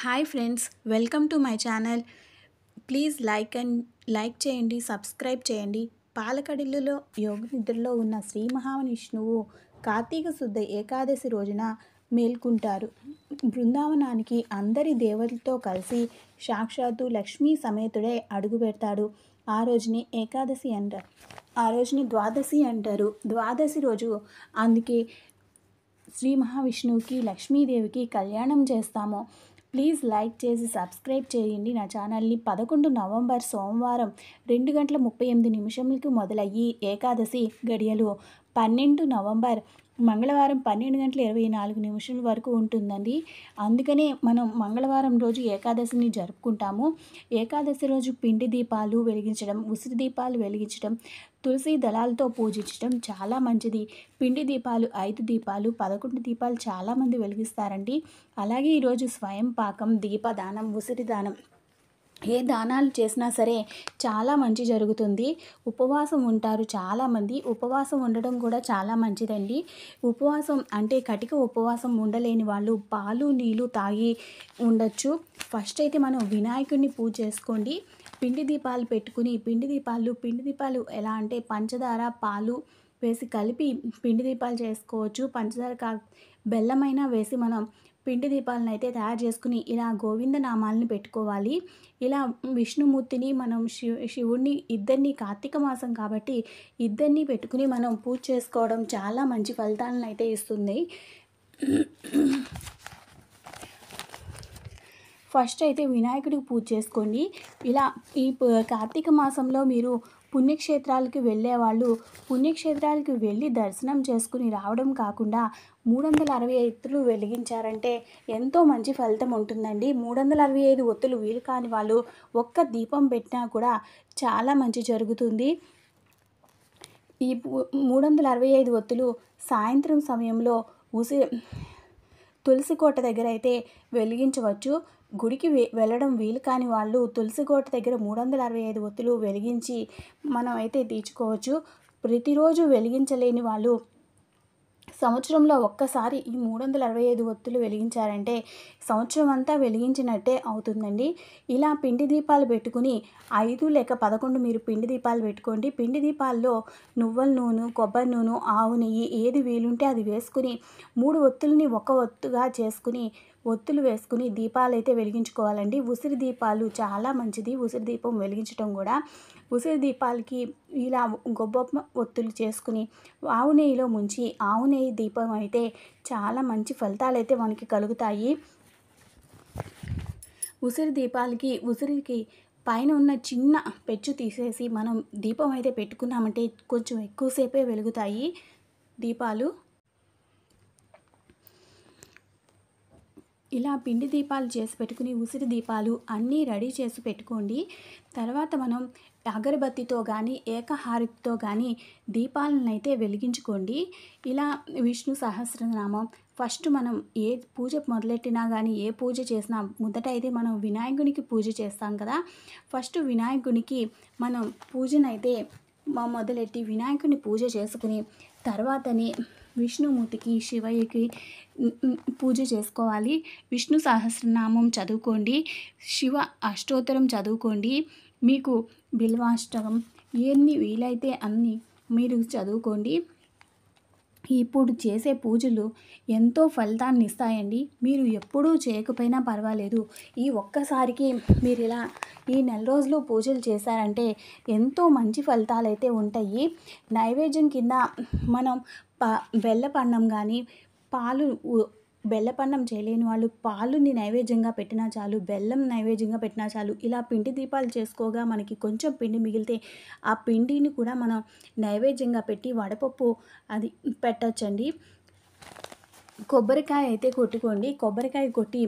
Hi friends, welcome to my channel. Please like చేయండి, subscribe చేయండి. పాలకడలిలో యోగనిద్రలో ఉన్న శ్రీ మహావిష్ణువు కార్తీక శుద్ధ ఏకాదశి రోజున మేల్కుంటారు. బృందావనానికి అందరి దేవులతో కలిసి సాక్షాత్తు లక్ష్మీ సమేతుడే అడుగు పెడతాడు. ఆ రోజుని ఏకాదశి అంటారు, ఆ రోజుని ద్వాదశి అంటారు. ద్వాదశి రోజు అందుకే శ్రీ మహావిష్ణువుకి లక్ష్మీదేవికి కళ్యాణం చేస్తాము. ప్లీజ్ లైక్ చేసి సబ్స్క్రైబ్ చేయండి నా ఛానల్ని. 11 నవంబర్ సోమవారం 2:38 మొదలయ్యి ఏకాదశి గడియలు 12 నవంబర్ మంగళవారం 12:24 వరకు ఉంటుందండి. అందుకనే మనం మంగళవారం రోజు ఏకాదశిని జరుపుకుంటాము. ఏకాదశి రోజు పిండి దీపాలు వెలిగించడం, ఉసిరి దీపాలు వెలిగించడం, తులసి దళాలతో పూజించడం చాలా మంచిది. పిండి దీపాలు 5 దీపాలు, 11 దీపాలు చాలామంది వెలిగిస్తారండి. అలాగే ఈరోజు స్వయం పాకం, దీపదానం, ఉసిరి దానం ఏ దానాలు చేసినా సరే చాలా మంచి జరుగుతుంది. ఉపవాసం ఉంటారు చాలామంది. ఉపవాసం ఉండడం కూడా చాలా మంచిదండి. ఉపవాసం అంటే కటిక ఉపవాసం ఉండలేని వాళ్ళు పాలు నీళ్ళు తాగి ఉండొచ్చు. ఫస్ట్ అయితే మనం వినాయకుడిని పూజ చేసుకోండి. పిండి దీపాలు పెట్టుకుని పిండి దీపాలు ఎలా అంటే పంచదార పాలు వేసి కలిపి పిండి దీపాలు చేసుకోవచ్చు. పంచదార బెల్లమైనా వేసి మనం పిండి దీపాలను అయితే తయారు చేసుకుని ఇలా గోవింద నామాలని పెట్టుకోవాలి. ఇలా విష్ణుమూర్తిని మనం శివుడిని ఇద్దరిని కార్తీక మాసం కాబట్టి ఇద్దరిని పెట్టుకుని మనం పూజ చేసుకోవడం చాలా మంచి ఫలితాలను అయితే ఇస్తుంది. ఫస్ట్ అయితే వినాయకుడికి పూజ చేసుకోండి. ఇలా ఈ కార్తీక మాసంలో మీరు పుణ్యక్షేత్రాలకి వెళ్ళేవాళ్ళు పుణ్యక్షేత్రాలకి వెళ్ళి దర్శనం చేసుకుని రావడం కాకుండా 365 ఒత్తులు వెలిగించారంటే ఎంతో మంచి ఫలితం ఉంటుందండి. 365 ఒత్తులు వీలు కాని వాళ్ళు ఒక్క దీపం పెట్టినా కూడా చాలా మంచి జరుగుతుంది. ఈ 365 ఒత్తులు సాయంత్రం సమయంలో తులసి కోట దగ్గర అయితే వెలిగించవచ్చు. గుడికి వెళ్ళడం వీలు కాని వాళ్ళు తులసి కోట దగ్గర 365 ఒత్తులు వెలిగించి మనం అయితే తీర్చుకోవచ్చు. ప్రతిరోజు వెలిగించలేని వాళ్ళు సంవత్సరంలో ఒక్కసారి ఈ 365 ఒత్తులు వెలిగించారంటే సంవత్సరం అంతా వెలిగించినట్టే అవుతుందండి. ఇలా పిండి దీపాలు పెట్టుకుని 5 లేక 11 మీరు పిండి దీపాలు పెట్టుకోండి. పిండి దీపాల్లో నువ్వుల నూనె, కొబ్బరి నూనె, ఆవు నెయ్యి ఏది వీలుంటే అది వేసుకుని 3 ఒత్తుల్ని ఒక ఒత్తుగా చేసుకుని ఒత్తులు వేసుకుని దీపాలు అయితే వెలిగించుకోవాలండి. ఉసిరి దీపాలు చాలా మంచిది. ఉసిరి దీపం వెలిగించడం కూడా ఉసిరి దీపాలకి ఇలా గొబ్బమ్మ ఒత్తులు చేసుకుని ఆవు నెయ్యిలో ముంచి ఆవు నెయ్యి దీపం అయితే చాలా మంచి ఫలితాలు అయితే మనకి కలుగుతాయి. ఉసిరికి పైన ఉన్న చిన్న పెచ్చు తీసేసి మనం దీపం అయితే పెట్టుకున్నామంటే కొంచెం ఎక్కువసేపే వెలుగుతాయి దీపాలు. ఇలా పిండి దీపాలు చేసి పెట్టుకుని ఉసిరి దీపాలు అన్నీ రెడీ చేసి పెట్టుకోండి. తర్వాత మనం అగరబత్తితో కానీ ఏకహారతితో కానీ దీపాలను అయితే వెలిగించుకోండి. ఇలా విష్ణు సహస్రనామం ఫస్ట్ మనం ఏ పూజ మొదలెట్టినా కానీ ఏ పూజ చేసినా మొదట అయితే మనం వినాయకునికి పూజ చేస్తాం కదా. ఫస్ట్ వినాయకునికి మనం పూజనైతే మొదలెట్టి వినాయకుని పూజ చేసుకుని తర్వాతనే విష్ణుమూర్తికి శివయ్యకి పూజ చేసుకోవాలి. విష్ణు సహస్రనామం చదువుకోండి, శివ అష్టోత్తరం చదువుకోండి. మీకు బిల్వాష్టకం ఎన్ని వీలైతే అన్ని మీరు చదువుకోండి. ఇప్పుడు చేసే పూజలు ఎంతో ఫలితాన్ని ఇస్తాయండి. మీరు ఎప్పుడూ చేయకపోయినా పర్వాలేదు, ఈ ఒక్కసారికి మీరు ఇలా ఈ నెల రోజులు పూజలు చేశారంటే ఎంతో మంచి ఫలితాలు అయితే ఉంటాయి. నైవేద్యం కింద మనం బెల్లపన్నం కానీ బెల్లపన్నం చేయలేని వాళ్ళు పాలుని నైవేద్యంగా పెట్టినా చాలు, బెల్లం నైవేద్యంగా పెట్టినా చాలు. ఇలా పిండి దీపాలు చేసుకోగా మనకి కొంచెం పిండి మిగిలితే ఆ పిండిని కూడా మనం నైవేద్యంగా పెట్టి వడపప్పు అది పెట్టచ్చండి. కొబ్బరికాయ అయితే కొట్టుకోండి. కొబ్బరికాయ కొట్టి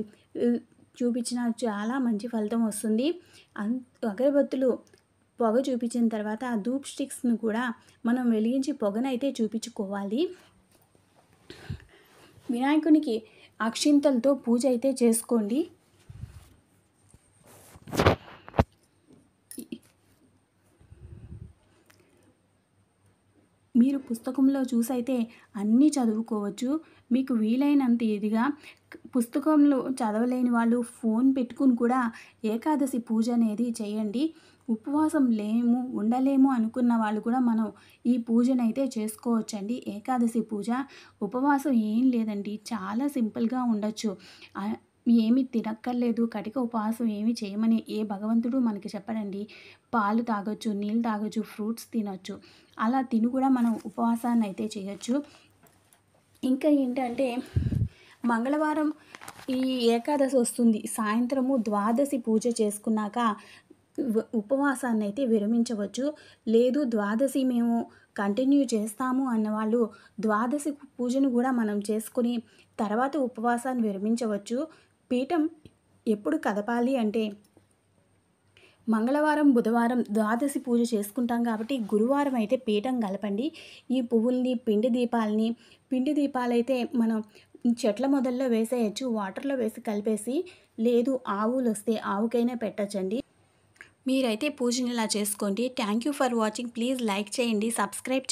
చూపించిన చాలా మంచి ఫలితం వస్తుంది. అగరబత్తులు పొగ చూపించిన తర్వాత ఆ ధూప్ స్టిక్స్ను కూడా మనం వెలిగించి పొగనైతే చూపించుకోవాలి. వినాయకునికి అక్షింతలతో పూజ అయితే చేసుకోండి. మీరు పుస్తకంలో చూసైతే అన్నీ చదువుకోవచ్చు. మీకు వీలైనంత ఇదిగా పుస్తకంలో చదవలేని వాళ్ళు ఫోన్ పెట్టుకుని కూడా ఏకాదశి పూజ అనేది చేయండి. ఉపవాసం ఉండలేము అనుకున్న వాళ్ళు కూడా మనం ఈ పూజనైతే చేసుకోవచ్చండి. ఏకాదశి పూజ. ఉపవాసం ఏం లేదండి. చాలా సింపుల్‌గా ఉండొచ్చు. ఏమి తినక్కర్లేదు. కటిక ఉపవాసం ఏమి చేయమని ఏ భగవంతుడు మనకి చెప్పడండి. పాలు తాగొచ్చు, నీళ్ళు తాగొచ్చు, ఫ్రూట్స్ తినొచ్చు. అలా తిని కూడా మనం ఉపవాసాన్నయితే చేయొచ్చు. ఇంకా ఏంటంటే మంగళవారం ఈ ఏకాదశి వస్తుంది. సాయంత్రము ద్వాదశి పూజ చేసుకున్నాక ఉపవాసాన్నయితే విరమించవచ్చు. లేదు ద్వాదశి మేము కంటిన్యూ చేస్తాము అన్నవాళ్ళు ద్వాదశి పూజను కూడా మనం చేసుకొని తర్వాత ఉపవాసాన్ని విరమించవచ్చు. పీఠం ఎప్పుడు కదపాలి అంటే మంగళవారం, బుధవారం ద్వాదశి పూజ చేసుకుంటాం కాబట్టి గురువారం అయితే పీఠం కలపండి. ఈ పువ్వుల్ని, పిండి దీపాలైతే మనం చెట్ల మొదల్లో వేసేయచ్చు. వాటర్‌లో వేసి కలిపేసి, లేదు ఆవులొస్తే ఆవుకైనా పెట్టొచ్చండి. మీరైతే పూజని ఇలా చేసుకోండి. Thank you for watching. Please like చేయండి, సబ్స్క్రైబ్